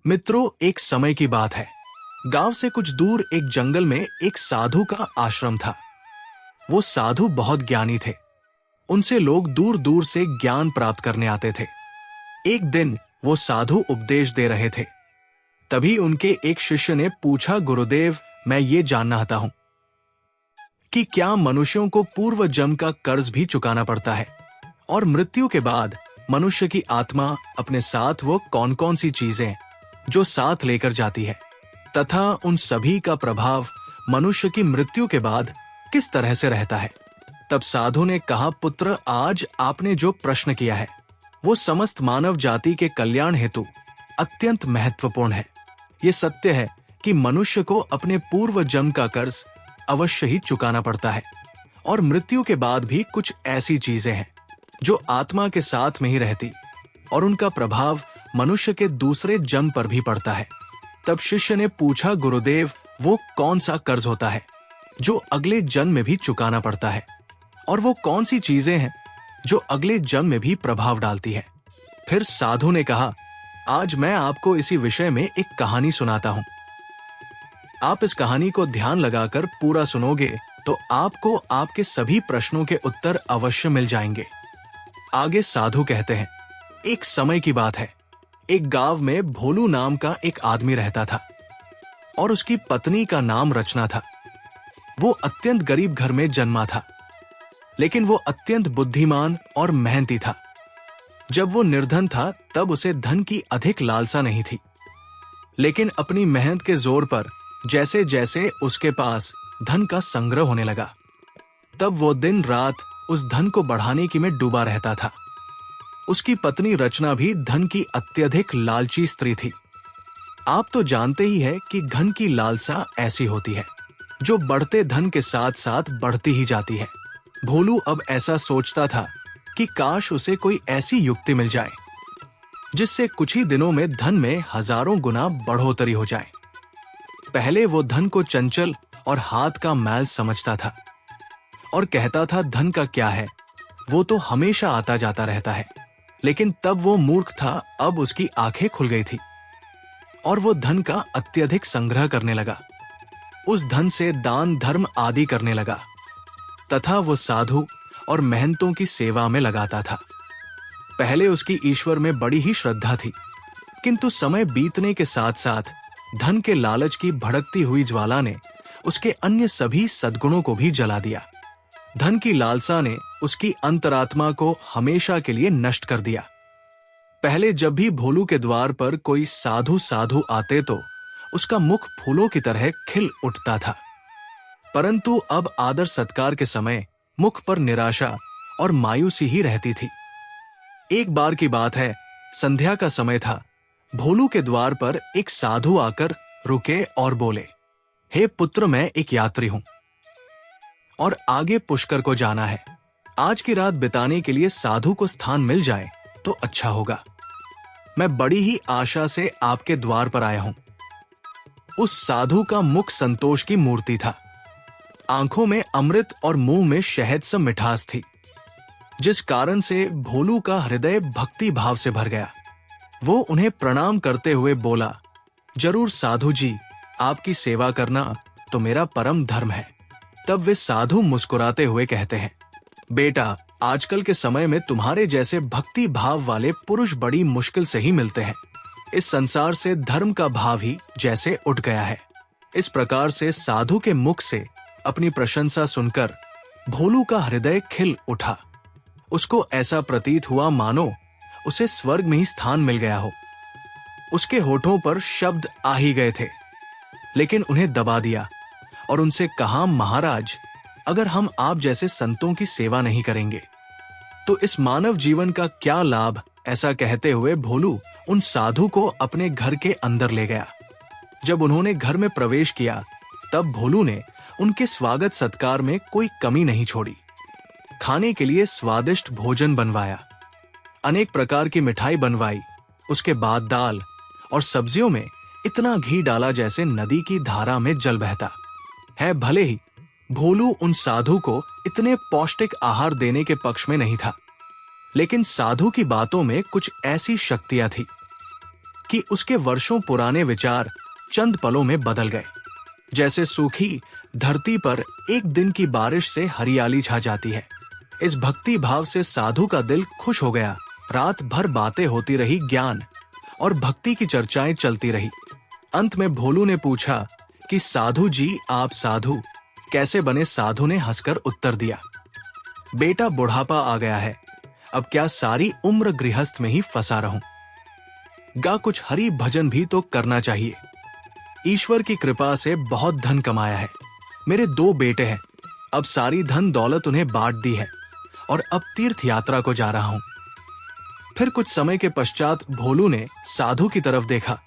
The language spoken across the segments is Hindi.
मित्रों, एक समय की बात है। गांव से कुछ दूर एक जंगल में एक साधु का आश्रम था। वो साधु बहुत ज्ञानी थे। उनसे लोग दूर दूर से ज्ञान प्राप्त करने आते थे। एक दिन वो साधु उपदेश दे रहे थे। तभी उनके एक शिष्य ने पूछा, गुरुदेव, मैं ये जानना चाहता हूं कि क्या मनुष्यों को पूर्व जन्म का कर्ज भी चुकाना पड़ता है, और मृत्यु के बाद मनुष्य की आत्मा अपने साथ वो कौन कौन सी चीजें जो साथ लेकर जाती है, तथा उन सभी का प्रभाव मनुष्य की मृत्यु के बाद किस तरह से रहता है। तब साधु ने कहा, पुत्र, आज आपने जो प्रश्न किया है वो समस्त मानव जाति के कल्याण हेतु अत्यंत महत्वपूर्ण है। ये सत्य है कि मनुष्य को अपने पूर्व जन्म का कर्ज अवश्य ही चुकाना पड़ता है, और मृत्यु के बाद भी कुछ ऐसी चीजें हैं जो आत्मा के साथ में ही रहती, और उनका प्रभाव मनुष्य के दूसरे जन्म पर भी पड़ता है। तब शिष्य ने पूछा, गुरुदेव, वो कौन सा कर्ज होता है जो अगले जन्म में भी चुकाना पड़ता है, और वो कौन सी चीजें हैं जो अगले जन्म में भी प्रभाव डालती है। फिर साधु ने कहा, आज मैं आपको इसी विषय में एक कहानी सुनाता हूं। आप इस कहानी को ध्यान लगाकर पूरा सुनोगे तो आपको आपके सभी प्रश्नों के उत्तर अवश्य मिल जाएंगे। आगे साधु कहते हैं, एक समय की बात है। एक गांव में भोलू नाम का एक आदमी रहता था, और उसकी पत्नी का नाम रचना था। वो अत्यंत गरीब घर में जन्मा था, लेकिन वो अत्यंत बुद्धिमान और मेहनती था। जब वो निर्धन था तब उसे धन की अधिक लालसा नहीं थी, लेकिन अपनी मेहनत के जोर पर जैसे जैसे उसके पास धन का संग्रह होने लगा, तब वो दिन रात उस धन को बढ़ाने की में डूबा रहता था। उसकी पत्नी रचना भी धन की अत्यधिक लालची स्त्री थी। आप तो जानते ही है कि धन की लालसा ऐसी होती है जो बढ़ते धन के साथ साथ बढ़ती ही जाती है। भोलू अब ऐसा सोचता था कि काश उसे कोई ऐसी युक्ति मिल जाए जिससे कुछ ही दिनों में धन में हजारों गुना बढ़ोतरी हो जाए। पहले वो धन को चंचल और हाथ का मैल समझता था और कहता था, धन का क्या है, वो तो हमेशा आता जाता रहता है। लेकिन तब वो मूर्ख था। अब उसकी आंखें खुल गई थी और वो धन का अत्यधिक संग्रह करने लगा। उस धन से दान धर्म आदि करने लगा, तथा वो साधु और महंतों की सेवा में लगाता था। पहले उसकी ईश्वर में बड़ी ही श्रद्धा थी, किंतु समय बीतने के साथ साथ धन के लालच की भड़कती हुई ज्वाला ने उसके अन्य सभी सद्गुणों को भी जला दिया। धन की लालसा ने उसकी अंतरात्मा को हमेशा के लिए नष्ट कर दिया। पहले जब भी भोलू के द्वार पर कोई साधु आते तो उसका मुख फूलों की तरह खिल उठता था, परंतु अब आदर सत्कार के समय मुख पर निराशा और मायूसी ही रहती थी। एक बार की बात है, संध्या का समय था। भोलू के द्वार पर एक साधु आकर रुके और बोले, हे पुत्र, मैं एक यात्री हूं और आगे पुष्कर को जाना है। आज की रात बिताने के लिए साधु को स्थान मिल जाए तो अच्छा होगा। मैं बड़ी ही आशा से आपके द्वार पर आया हूं। उस साधु का मुख संतोष की मूर्ति था। आंखों में अमृत और मुंह में शहद सा मिठास थी, जिस कारण से भोलू का हृदय भक्ति भाव से भर गया। वो उन्हें प्रणाम करते हुए बोला, जरूर साधु जी, आपकी सेवा करना तो मेरा परम धर्म है। तब वे साधु मुस्कुराते हुए कहते हैं, बेटा, आजकल के समय में तुम्हारे जैसे भक्ति भाव वाले पुरुष बड़ी मुश्किल से ही मिलते हैं। इस संसार से धर्म का भाव ही जैसे उठ गया है। इस प्रकार से साधु के मुख से अपनी प्रशंसा सुनकर भोलू का हृदय खिल उठा। उसको ऐसा प्रतीत हुआ मानो उसे स्वर्ग में ही स्थान मिल गया हो। उसके होठों पर शब्द आ ही गए थे, लेकिन उन्हें दबा दिया और उनसे कहा, महाराज, अगर हम आप जैसे संतों की सेवा नहीं करेंगे तो इस मानव जीवन का क्या लाभ। ऐसा कहते हुए भोलू उन साधु को अपने घर के अंदर ले गया। जब उन्होंने घर में प्रवेश किया तब भोलू ने उनके स्वागत सत्कार में कोई कमी नहीं छोड़ी। खाने के लिए स्वादिष्ट भोजन बनवाया, अनेक प्रकार की मिठाई बनवाई। उसके बाद दाल और सब्जियों में इतना घी डाला जैसे नदी की धारा में जल बहता है। भले ही भोलू उन साधु को इतने पौष्टिक आहार देने के पक्ष में नहीं था, लेकिन साधु की बातों में कुछ ऐसी शक्तियां थी कि उसके वर्षों पुराने विचार चंद पलों में बदल गए। जैसे सूखी धरती पर एक दिन की बारिश से हरियाली छा जाती है, इस भक्ति भाव से साधु का दिल खुश हो गया। रात भर बातें होती रही, ज्ञान और भक्ति की चर्चाएं चलती रही। अंत में भोलू ने पूछा कि साधु जी, आप साधु कैसे बने? साधु ने हंसकर उत्तर दिया, बेटा बुढ़ापा आ गया है, अब क्या सारी उम्र गृहस्थ में ही फंसा रहूं? गा कुछ हरि भजन भी तो करना चाहिए। ईश्वर की कृपा से बहुत धन कमाया है, मेरे 2 बेटे हैं, अब सारी धन दौलत उन्हें बांट दी है और अब तीर्थ यात्रा को जा रहा हूं। फिर कुछ समय के पश्चात भोलू ने साधु की तरफ देखा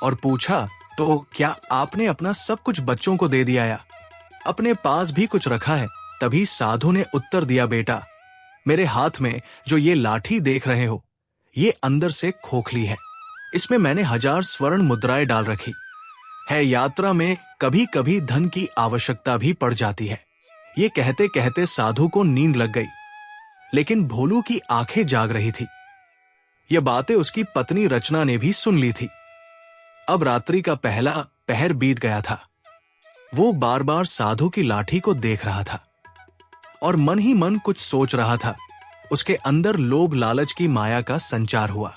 और पूछा, तो क्या आपने अपना सब कुछ बच्चों को दे दिया या अपने पास भी कुछ रखा है? तभी साधु ने उत्तर दिया, बेटा मेरे हाथ में जो ये लाठी देख रहे हो, ये अंदर से खोखली है, इसमें मैंने 1000 स्वर्ण मुद्राएं डाल रखी है। यात्रा में कभी कभी धन की आवश्यकता भी पड़ जाती है। ये कहते कहते साधु को नींद लग गई, लेकिन भोलू की आंखें जाग रही थी। ये बातें उसकी पत्नी रचना ने भी सुन ली थी। अब रात्रि का पहला पहर बीत गया था। वो बार बार साधु की लाठी को देख रहा था और मन ही मन कुछ सोच रहा था। उसके अंदर लोभ लालच की माया का संचार हुआ,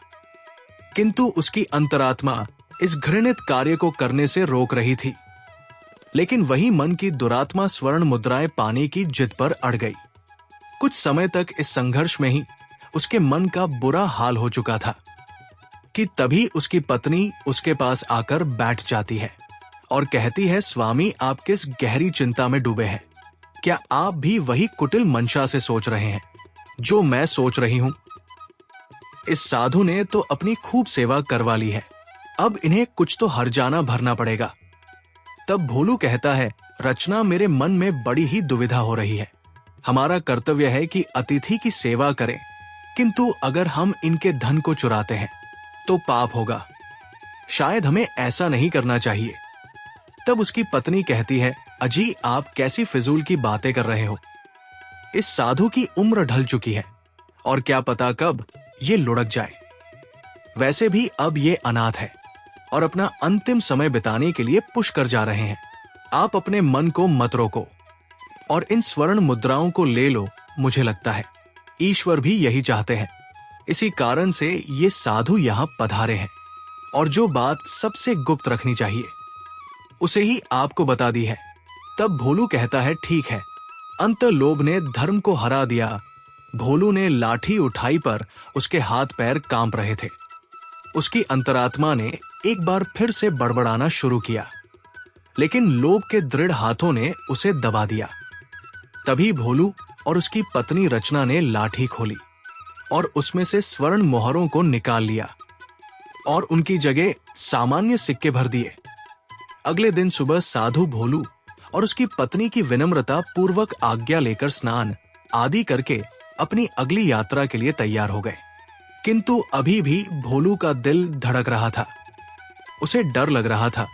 किंतु उसकी अंतरात्मा इस घृणित कार्य को करने से रोक रही थी। लेकिन वही मन की दुरात्मा स्वर्ण मुद्राएं पाने की जिद पर अड़ गई। कुछ समय तक इस संघर्ष में ही उसके मन का बुरा हाल हो चुका था कि तभी उसकी पत्नी उसके पास आकर बैठ जाती है और कहती है, स्वामी आप किस गहरी चिंता में डूबे हैं? क्या आप भी वही कुटिल मंशा से सोच रहे हैं जो मैं सोच रही हूं? इस साधु ने तो अपनी खूब सेवा करवा ली है, अब इन्हें कुछ तो हर्जाना भरना पड़ेगा। तब भोलू कहता है, रचना मेरे मन में बड़ी ही दुविधा हो रही है। हमारा कर्तव्य है कि अतिथि की सेवा करें, किंतु अगर हम इनके धन को चुराते हैं तो पाप होगा, शायद हमें ऐसा नहीं करना चाहिए। तब उसकी पत्नी कहती है, अजी आप कैसी फिजूल की बातें कर रहे हो? इस साधु की उम्र ढल चुकी है और क्या पता कब ये लुढ़क जाए। वैसे भी अब ये अनाथ है और अपना अंतिम समय बिताने के लिए पुष्कर जा रहे हैं। आप अपने मन को मत रोको और इन स्वर्ण मुद्राओं को ले लो। मुझे लगता है ईश्वर भी यही चाहते हैं, इसी कारण से ये साधु यहाँ पधारे हैं और जो बात सबसे गुप्त रखनी चाहिए उसे ही आपको बता दी है। तब भोलू कहता है, ठीक है। अंत लोभ ने धर्म को हरा दिया। भोलू ने लाठी उठाई पर उसके हाथ पैर कांप रहे थे। उसकी अंतरात्मा ने एक बार फिर से बड़बड़ाना शुरू किया, लेकिन लोभ के दृढ़ हाथों ने उसे दबा दिया। तभी भोलू और उसकी पत्नी रचना ने लाठी खोली और उसमें से स्वर्ण मोहरों को निकाल लिया और उनकी जगह सामान्य सिक्के भर दिए। अगले दिन सुबह साधु भोलू और उसकी पत्नी की विनम्रता पूर्वक आज्ञा लेकर स्नान आदि करके अपनी अगली यात्रा के लिए तैयार हो गए। किंतु अभी भी भोलू का दिल धड़क रहा था। उसे डर लग रहा था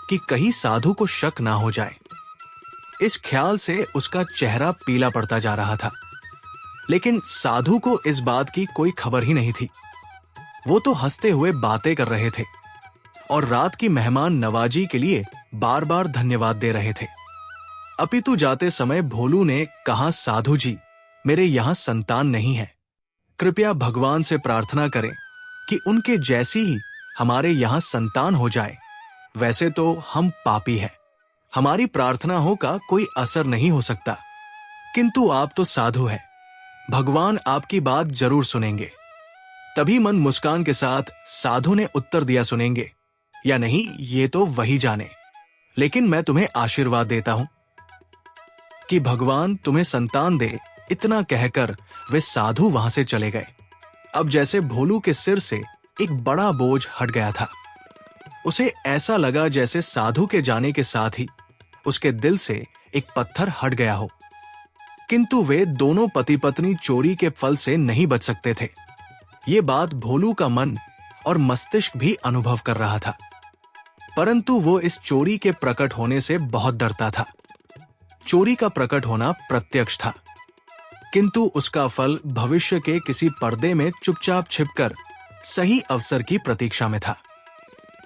कि कहीं साधु को शक ना हो जाए। इस ख्याल से उसका चेहरा पीला पड़ता जा रहा था। लेकिन साधु को इस बात की कोई खबर ही नहीं थी। वो तो हंसते हुए बातें कर रहे थे और रात की मेहमान नवाजी के लिए बार बार धन्यवाद दे रहे थे। अपितु जाते समय भोलू ने कहा, साधु जी मेरे यहाँ संतान नहीं है, कृपया भगवान से प्रार्थना करें कि उनके जैसी ही हमारे यहाँ संतान हो जाए। वैसे तो हम पापी हैं, हमारी प्रार्थनाओं का कोई असर नहीं हो सकता, किंतु आप तो साधु हैं, भगवान आपकी बात जरूर सुनेंगे। तभी मन मुस्कान के साथ साधु ने उत्तर दिया, सुनेंगे या नहीं ये तो वही जाने, लेकिन मैं तुम्हें आशीर्वाद देता हूं कि भगवान तुम्हें संतान दे। इतना कहकर वे साधु वहां से चले गए। अब जैसे भोलू के सिर से एक बड़ा बोझ हट गया था। उसे ऐसा लगा जैसे साधु के जाने के साथ ही उसके दिल से एक पत्थर हट गया हो। किंतु वे दोनों पति पत्नी चोरी के फल से नहीं बच सकते थे। ये बात भोलू का मन और मस्तिष्क भी अनुभव कर रहा था, परंतु वो इस चोरी के प्रकट होने से बहुत डरता था। चोरी का प्रकट होना प्रत्यक्ष था, किंतु उसका फल भविष्य के किसी पर्दे में चुपचाप छिपकर सही अवसर की प्रतीक्षा में था।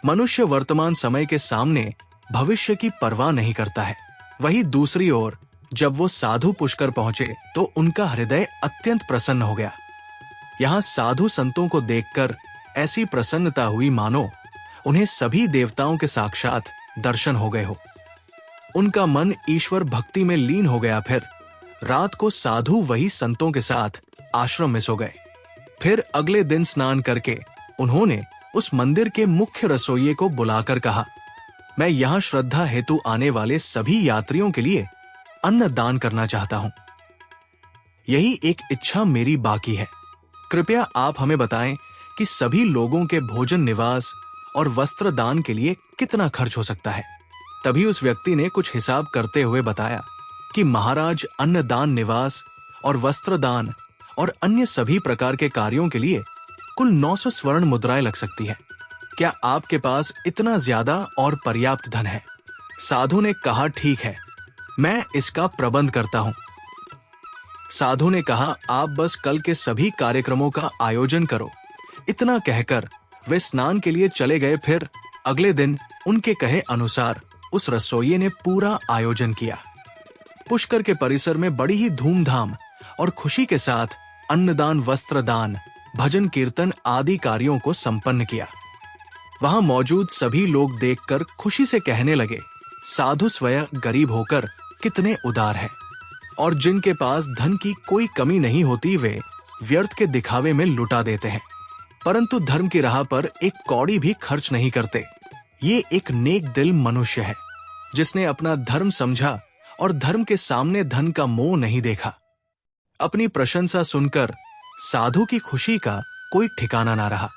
मनुष्य वर्तमान समय के सामने भविष्य की परवाह नहीं करता है। वहीं दूसरी ओर जब वो साधु पुष्कर पहुंचे तो उनका हृदय अत्यंत प्रसन्न हो गया। यहाँ साधु संतों को देखकर ऐसी प्रसन्नता हुई मानो उन्हें सभी देवताओं के साक्षात दर्शन हो गए हो। उनका मन ईश्वर भक्ति में लीन हो गया। फिर रात को साधु वही संतों के साथ आश्रम में सो गए। फिर अगले दिन स्नान करके उन्होंने उस मंदिर के मुख्य रसोइये को बुलाकर कहा, मैं यहाँ श्रद्धा हेतु आने वाले सभी यात्रियों के लिए अन्न दान करना चाहता हूं। यही एक इच्छा मेरी बाकी है। कृपया आप हमें बताएं कि सभी लोगों के भोजन, निवास और वस्त्र दान के लिए कितना खर्च हो सकता है। तभी उस व्यक्ति ने कुछ हिसाब करते हुए बताया कि महाराज, अन्नदान, निवास और वस्त्र दान और अन्य सभी प्रकार के कार्यों के लिए कुल 900 स्वर्ण मुद्राएं लग सकती है। क्या आपके पास इतना ज्यादा और पर्याप्त धन है? साधु ने कहा, ठीक है, मैं इसका प्रबंध करता हूं। साधु ने कहा, आप बस कल के सभी कार्यक्रमों का आयोजन करो। इतना कहकर वे स्नान के लिए चले गए। फिर अगले दिन उनके कहे अनुसार उस रसोइये ने पूरा आयोजन किया। पुष्कर के परिसर में बड़ी ही धूमधाम और खुशी के साथ अन्नदान, वस्त्रदान, भजन कीर्तन आदि कार्यों को संपन्न किया। वहां मौजूद सभी लोग देखकर खुशी से कहने लगे, साधु स्वयं गरीब होकर कितने उदार हैं, और जिनके पास धन की कोई कमी नहीं होती वे व्यर्थ के दिखावे में लुटा देते हैं, परंतु धर्म की राह पर एक कौड़ी भी खर्च नहीं करते। ये एक नेक दिल मनुष्य है जिसने अपना धर्म समझा और धर्म के सामने धन का मोह नहीं देखा। अपनी प्रशंसा सुनकर साधु की खुशी का कोई ठिकाना ना रहा।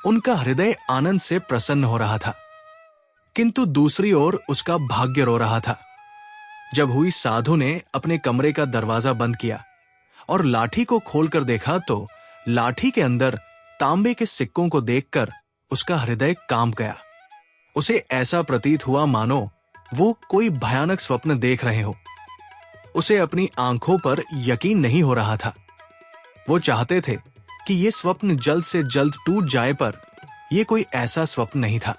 उनका हृदय आनंद से प्रसन्न हो रहा था, किंतु दूसरी ओर उसका भाग्य रो रहा था। जब हुई साधु ने अपने कमरे का दरवाजा बंद किया और लाठी को खोलकर देखा तो लाठी के अंदर तांबे के सिक्कों को देखकर उसका हृदय कांप गया। उसे ऐसा प्रतीत हुआ मानो वो कोई भयानक स्वप्न देख रहे हो। उसे अपनी आंखों पर यकीन नहीं हो रहा था। वो चाहते थे कि ये स्वप्न जल्द से जल्द टूट जाए, पर यह कोई ऐसा स्वप्न नहीं था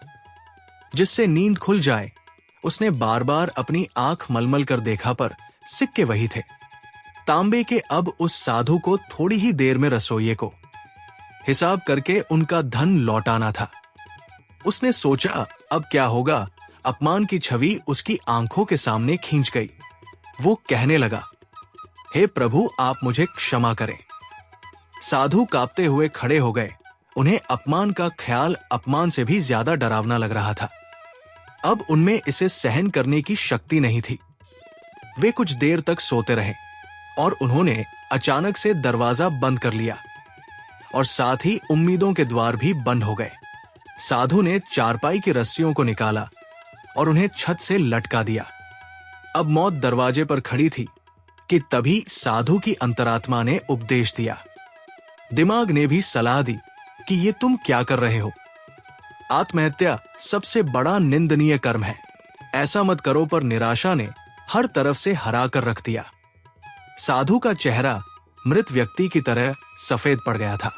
जिससे नींद खुल जाए। उसने बार बार अपनी आंख मलमल कर देखा, पर सिक्के वही थे। तांबे के अब उस साधु को थोड़ी ही देर में रसोइये को हिसाब करके उनका धन लौटाना था। उसने सोचा, अब क्या होगा। अपमान की छवि उसकी आंखों के सामने खींच गई। वो कहने लगा, हे प्रभु, आप मुझे क्षमा करें। साधु कांपते हुए खड़े हो गए। उन्हें अपमान का ख्याल अपमान से भी ज्यादा डरावना लग रहा था। अब उनमें इसे सहन करने की शक्ति नहीं थी। वे कुछ देर तक सोते रहे और उन्होंने अचानक से दरवाजा बंद कर लिया और साथ ही उम्मीदों के द्वार भी बंद हो गए। साधु ने चारपाई की रस्सियों को निकाला और उन्हें छत से लटका दिया। अब मौत दरवाजे पर खड़ी थी कि तभी साधु की अंतरात्मा ने उपदेश दिया। दिमाग ने भी सलाह दी कि ये तुम क्या कर रहे हो। आत्महत्या सबसे बड़ा निंदनीय कर्म है। ऐसा मत करो, पर निराशा ने हर तरफ से हरा कर रख दिया। साधु का चेहरा मृत व्यक्ति की तरह सफेद पड़ गया था।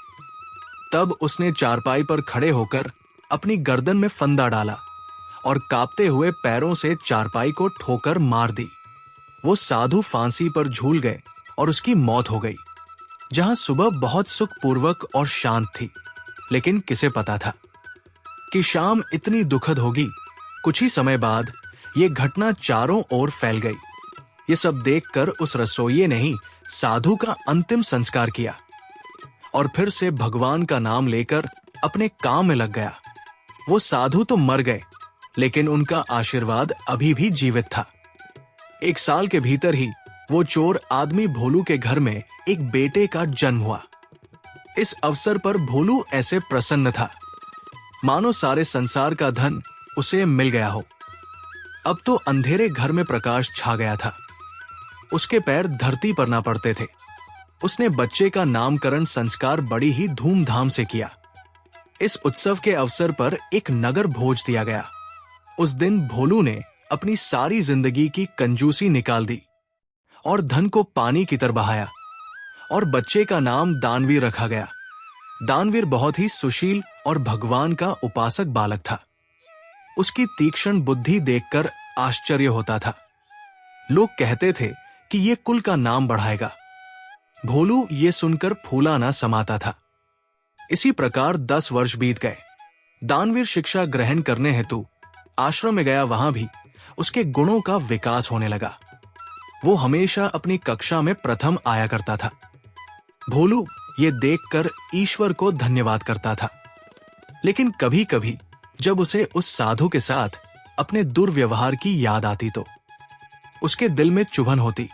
तब उसने चारपाई पर खड़े होकर अपनी गर्दन में फंदा डाला और कांपते हुए पैरों से चारपाई को ठोकर मार दी। वो साधु फांसी पर झूल गए और उसकी मौत हो गई। जहां सुबह बहुत सुखपूर्वक और शांत थी, लेकिन किसे पता था कि शाम इतनी दुखद होगी। कुछ ही समय बाद ये घटना चारों ओर फैल गई। ये सब देखकर उस रसोइये ने ही साधु का अंतिम संस्कार किया और फिर से भगवान का नाम लेकर अपने काम में लग गया। वो साधु तो मर गए, लेकिन उनका आशीर्वाद अभी भी जीवित था। 1 साल के भीतर ही वो चोर आदमी भोलू के घर में एक बेटे का जन्म हुआ। इस अवसर पर भोलू ऐसे प्रसन्न था मानो सारे संसार का धन उसे मिल गया हो। अब तो अंधेरे घर में प्रकाश छा गया था। उसके पैर धरती पर ना पड़ते थे। उसने बच्चे का नामकरण संस्कार बड़ी ही धूमधाम से किया। इस उत्सव के अवसर पर एक नगर भोज दिया गया। उस दिन भोलू ने अपनी सारी जिंदगी की कंजूसी निकाल दी और धन को पानी की तरह बहाया और बच्चे का नाम दानवीर रखा गया। दानवीर बहुत ही सुशील और भगवान का उपासक बालक था। उसकी तीक्ष्ण बुद्धि देखकर आश्चर्य होता था। लोग कहते थे कि ये कुल का नाम बढ़ाएगा। भोलू ये सुनकर फूला ना समाता था। इसी प्रकार 10 वर्ष बीत गए। दानवीर शिक्षा ग्रहण करने हेतु आश्रम में गया। वहां भी उसके गुणों का विकास होने लगा। वो हमेशा अपनी कक्षा में प्रथम आया करता था। भोलू ये देखकर ईश्वर को धन्यवाद करता था। लेकिन कभी कभी जब उसे उस साधु के साथ अपने दुर्व्यवहार की याद आती तो उसके दिल में चुभन होती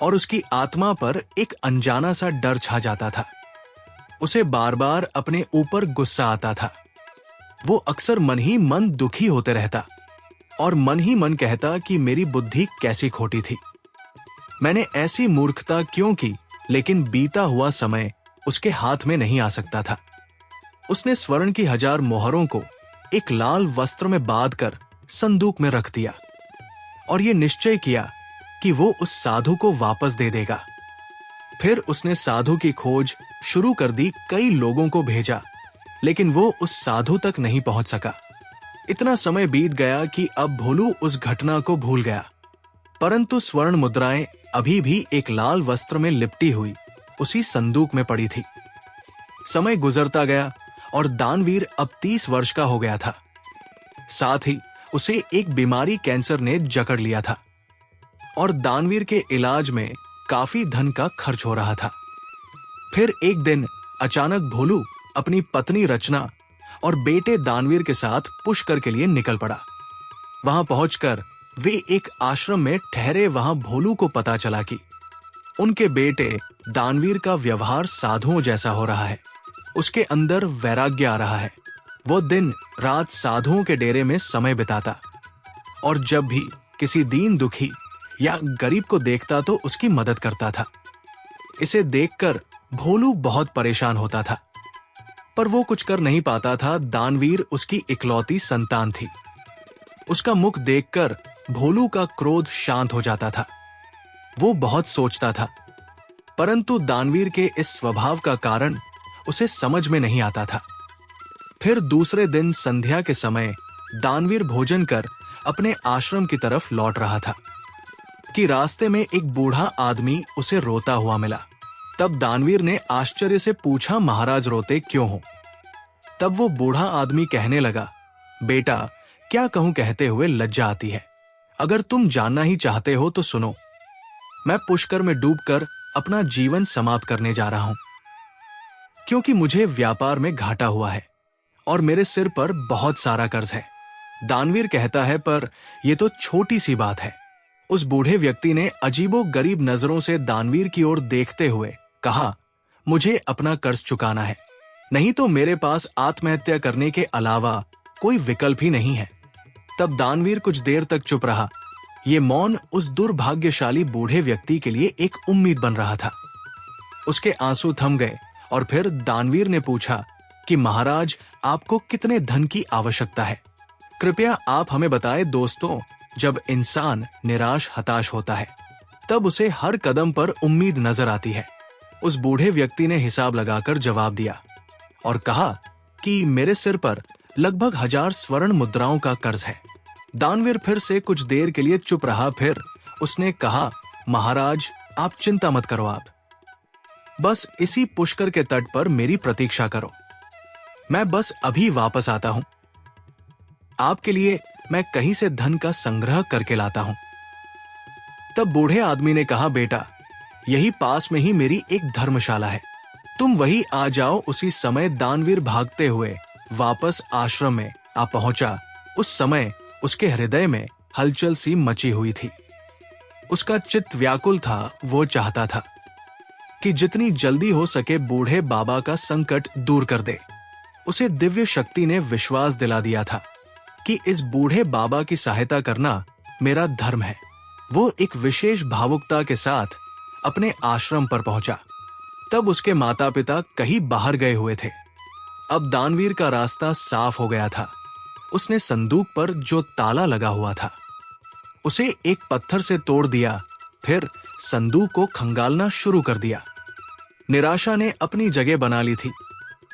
और उसकी आत्मा पर एक अनजाना सा डर छा जाता था। उसे बार बार अपने ऊपर गुस्सा आता था। वो अक्सर मन ही मन दुखी होते रहता और मन ही मन कहता कि मेरी बुद्धि कैसी खोटी थी, मैंने ऐसी मूर्खता क्यों की। लेकिन बीता हुआ समय उसके हाथ में नहीं आ सकता था। उसने स्वर्ण की 1000 मोहरों को एक लाल वस्त्र में बांधकर संदूक में रख दिया और यह निश्चय किया कि वो उस साधु को वापस दे देगा। फिर उसने साधु की खोज शुरू कर दी। कई लोगों को भेजा, लेकिन वो उस साधु तक नहीं पहुंच सका। इतना समय बीत गया कि अब भोलू उस घटना को भूल गया, परंतु स्वर्ण मुद्राएं अभी भी एक लाल वस्त्र में लिपटी हुई उसी संदूक में पड़ी थी। समय गुजरता गया और दानवीर अब 30 वर्ष का हो गया था। साथ ही उसे एक बीमारी कैंसर ने जकड़ लिया था और दानवीर के इलाज में काफी धन का खर्च हो रहा था। फिर एक दिन अचानक भोलू अपनी पत्नी रचना और बेटे दानवीर के साथ पुष्कर के लिए निकल पड़ा। वहां पहुंचकर वे एक आश्रम में ठहरे। वहां भोलू को पता चला कि उनके बेटे दानवीर का व्यवहार साधुओं जैसा हो रहा है। उसके अंदर वैराग्य आ रहा है। वो दिन रात साधुओं के डेरे में समय बिताता और जब भी किसी दीन दुखी या गरीब को देखता तो उसकी मदद करता था। इसे देखकर भोलू बहुत परेशान होता था, पर वो कुछ कर नहीं पाता था। दानवीर उसकी इकलौती संतान थी। उसका मुख देखकर भोलू का क्रोध शांत हो जाता था। वो बहुत सोचता था, परंतु दानवीर के इस स्वभाव का कारण उसे समझ में नहीं आता था। फिर दूसरे दिन संध्या के समय दानवीर भोजन कर अपने आश्रम की तरफ लौट रहा था कि रास्ते में एक बूढ़ा आदमी उसे रोता हुआ मिला। तब दानवीर ने आश्चर्य से पूछा, महाराज रोते क्यों हो? तब वो बूढ़ा आदमी कहने लगा, बेटा क्या कहूं कहते हुए लज्जा आती है। अगर तुम जानना ही चाहते हो तो सुनो। मैं पुष्कर में डूबकर अपना जीवन समाप्त करने जा रहा हूं, क्योंकि मुझे व्यापार में घाटा हुआ है और मेरे सिर पर बहुत सारा कर्ज है। दानवीर कहता है, पर यह तो छोटी सी बात है। उस बूढ़े व्यक्ति ने अजीबो गरीब नजरों से दानवीर की ओर देखते हुए कहा, मुझे अपना कर्ज चुकाना है, नहीं तो मेरे पास आत्महत्या करने के अलावा कोई विकल्प ही नहीं है। तब दानवीर कुछ देर तक चुप रहा। ये मौन उस दुर्भाग्यशाली बूढ़े व्यक्ति के लिए एक उम्मीद बन रहा था। उसके आंसू थम गए और फिर दानवीर ने पूछा कि महाराज आपको कितने धन की आवश्यकता है? कृपया आप हमें बताएं। दोस्तों, जब इंसान निराश हताश होता है तब उसे हर कदम पर उम्मीद नजर आती है। उस बूढ़े व्यक्ति ने हिसाब लगाकर जवाब दिया और कहा कि मेरे सिर पर लगभग 1000 स्वर्ण मुद्राओं का कर्ज है। दानवीर फिर से कुछ देर के लिए चुप रहा। फिर उसने कहा, महाराज आप चिंता मत करो, आप बस इसी पुष्कर के तट पर मेरी प्रतीक्षा करो। मैं बस अभी वापस आता हूं। आपके लिए मैं कहीं से धन का संग्रह करके लाता हूं। तब बूढ़े आदमी ने कहा, बेटा यही पास में ही मेरी एक धर्मशाला है, तुम वही आ जाओ। उसी समय दानवीर भागते हुए वापस आश्रम में आ पहुंचा। उस समय उसके हृदय में हलचल सी मची हुई थी। उसका चित्त व्याकुल था। वो चाहता था कि जितनी जल्दी हो सके बूढ़े बाबा का संकट दूर कर दे। उसे दिव्य शक्ति ने विश्वास दिला दिया था कि इस बूढ़े बाबा की सहायता करना मेरा धर्म है। वो एक विशेष भावुकता के साथ अपने आश्रम पर पहुंचा। तब उसके माता पिता कहीं बाहर गए हुए थे। अब दानवीर का रास्ता साफ हो गया था। उसने संदूक पर जो ताला लगा हुआ था उसे एक पत्थर से तोड़ दिया। फिर संदूक को खंगालना शुरू कर दिया। निराशा ने अपनी जगह बना ली थी,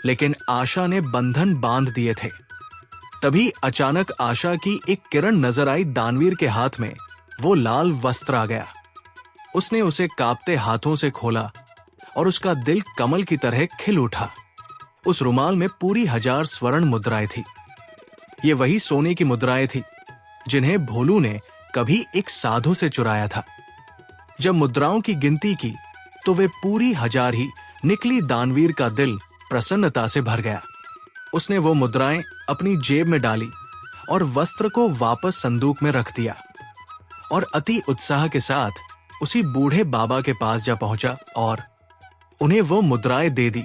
लेकिन आशा ने बंधन बांध दिए थे। तभी अचानक आशा की एक किरण नजर आई दानवीर के हाथ में। वो लाल वस्त्र आ गया। उसने उसे कांपते हाथों से खोला और उसका दिल कमल की तरह खिल उठा। उस रुमाल में पूरी 1000 स्वर्ण मुद्राएं थी। ये वही सोने की मुद्राएं थी जिन्हें भोलू ने कभी एक साधु से चुराया था। जब मुद्राओं की गिनती की तो वे पूरी 1000 ही निकली। दानवीर का दिल प्रसन्नता से भर गया। उसने वो मुद्राएं अपनी जेब में डाली और वस्त्र को वापस संदूक में रख दिया और अति उत्साह के साथ उसी बूढ़े बाबा के पास जा पहुंचा और उन्हें वो मुद्राएं दे दी।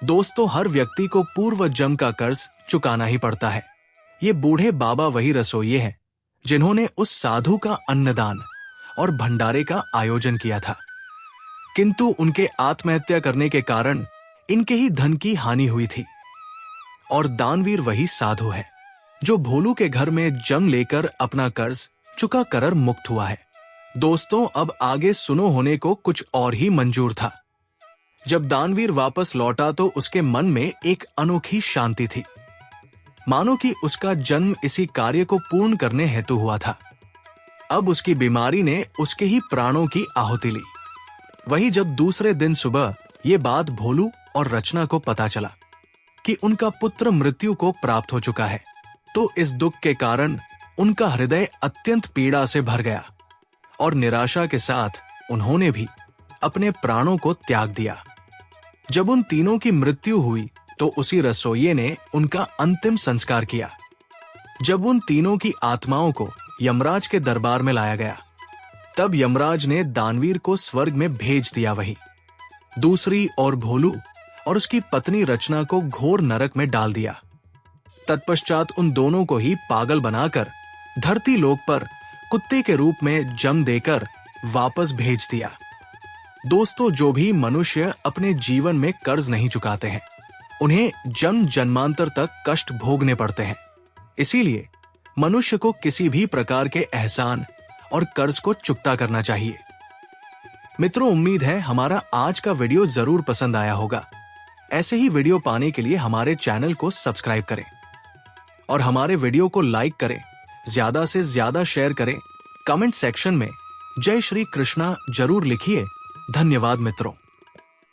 दोस्तों, हर व्यक्ति को पूर्व जन्म का कर्ज चुकाना ही पड़ता है। ये बूढ़े बाबा वही रसोइये हैं जिन्होंने उस साधु का अन्नदान और भंडारे का आयोजन किया था, किंतु उनके आत्महत्या करने के कारण इनके ही धन की हानि हुई थी। और दानवीर वही साधु है जो भोलू के घर में जम लेकर अपना कर्ज चुका कर मुक्त हुआ है। दोस्तों, अब आगे सुनो होने को कुछ और ही मंजूर था। जब दानवीर वापस लौटा तो उसके मन में एक अनोखी शांति थी, मानो कि उसका जन्म इसी कार्य को पूर्ण करने हेतु हुआ था। अब उसकी बीमारी ने उसके ही प्राणों की आहुति ली। वही जब दूसरे दिन सुबह ये बात भोलू और रचना को पता चला कि उनका पुत्र मृत्यु को प्राप्त हो चुका है, तो इस दुख के कारण उनका हृदय अत्यंत पीड़ा से भर गया और निराशा के साथ उन्होंने भी अपने प्राणों को त्याग दिया। जब उन तीनों की मृत्यु हुई तो उसी रसोइये ने उनका अंतिम संस्कार किया। जब उन तीनों की आत्माओं को यमराज के दरबार में लाया गया, तब यमराज ने दानवीर को स्वर्ग में भेज दिया। वही दूसरी ओर भोलू और उसकी पत्नी रचना को घोर नरक में डाल दिया। तत्पश्चात उन दोनों को ही पागल बनाकर धरती लोक पर कुत्ते के रूप में जन्म देकर वापस भेज दिया। दोस्तों, जो भी मनुष्य अपने जीवन में कर्ज नहीं चुकाते हैं, उन्हें जन्म जन्मांतर तक कष्ट भोगने पड़ते हैं। इसीलिए मनुष्य को किसी भी प्रकार के एहसान और कर्ज को चुकता करना चाहिए। मित्रों, उम्मीद है हमारा आज का वीडियो जरूर पसंद आया होगा। ऐसे ही वीडियो पाने के लिए हमारे चैनल को सब्सक्राइब करें और हमारे वीडियो को लाइक करें, ज्यादा से ज्यादा शेयर करें। कमेंट सेक्शन में जय श्री कृष्णा जरूर लिखिए। धन्यवाद मित्रों।